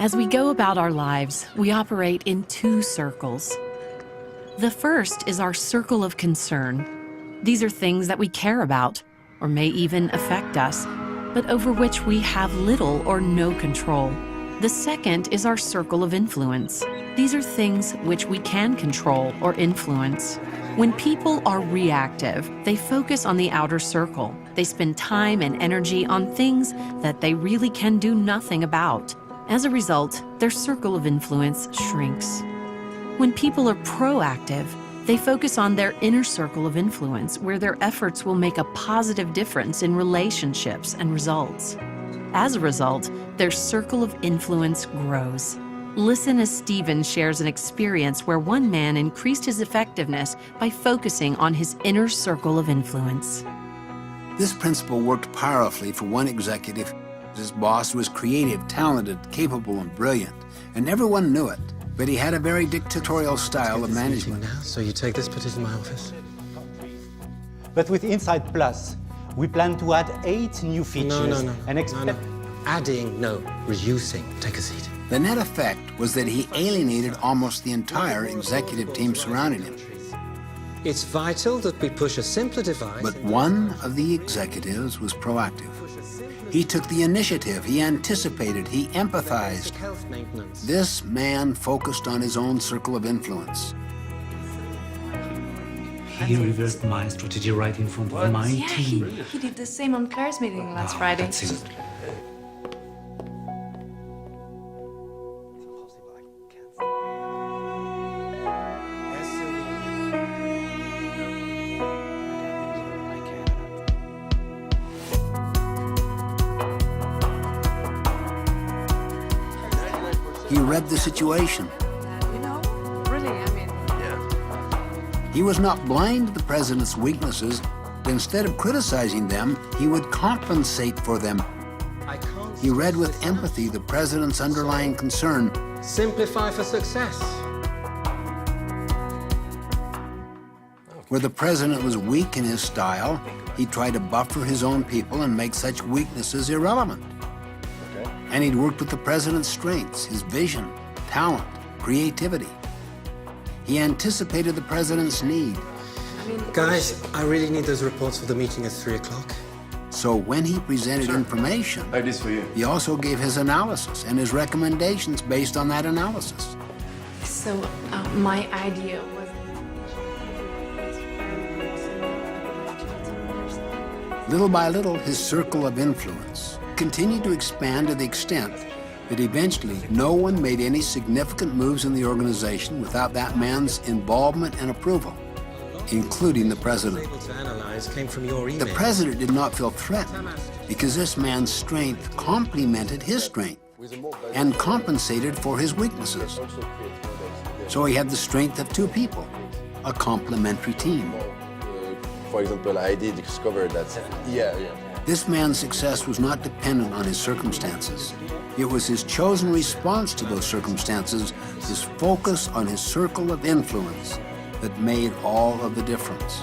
As we go about our lives, we operate in two circles. The first is our circle of concern. These are things that we care about, or may even affect us, but over which we have little or no control. The second is our circle of influence. These are things which we can control or influence. When people are reactive, they focus on the outer circle. They spend time and energy on things that they really can do nothing about. As a result, their circle of influence shrinks. When people are proactive, they focus on their inner circle of influence, where their efforts will make a positive difference in relationships and results. As a result, their circle of influence grows. Listen as Stephen shares an experience where one man increased his effectiveness by focusing on his inner circle of influence. This principle worked powerfully for one executive. His boss was creative, talented, capable, and brilliant, and everyone knew it. But he had a very dictatorial style of management. Now, so you take this petition to my office? But with Insight Plus, we plan to add 8 new features. No. Adding, no. Reducing. Take a seat. The net effect was that he alienated almost the entire executive team surrounding him. It's vital that we push a simpler device. But one of the executives was proactive. He took the initiative, he anticipated, he empathized. Health maintenance. This man focused on his own circle of influence. He reversed my strategy right in front of my team. He did the same on Claire's meeting last Friday. That's it. He read the situation. He was not blind to the president's weaknesses, but instead of criticizing them, he would compensate for them. He read with empathy the president's underlying concern. Simplify for success. Where the president was weak in his style, he tried to buffer his own people and make such weaknesses irrelevant. And he'd worked with the president's strengths, his vision, talent, creativity. He anticipated the president's need. Guys, I really need those reports for the meeting at 3 o'clock. So when he presented information, he also gave his analysis and his recommendations based on that analysis. So my idea was... Little by little, his circle of influence continued to expand to the extent that eventually no one made any significant moves in the organization without that man's involvement and approval, including the president. The president did not feel threatened because this man's strength complemented his strength and compensated for his weaknesses. So he had the strength of two people, a complementary team. For example, I did discover that, This man's success was not dependent on his circumstances. It was his chosen response to those circumstances, his focus on his circle of influence, that made all of the difference.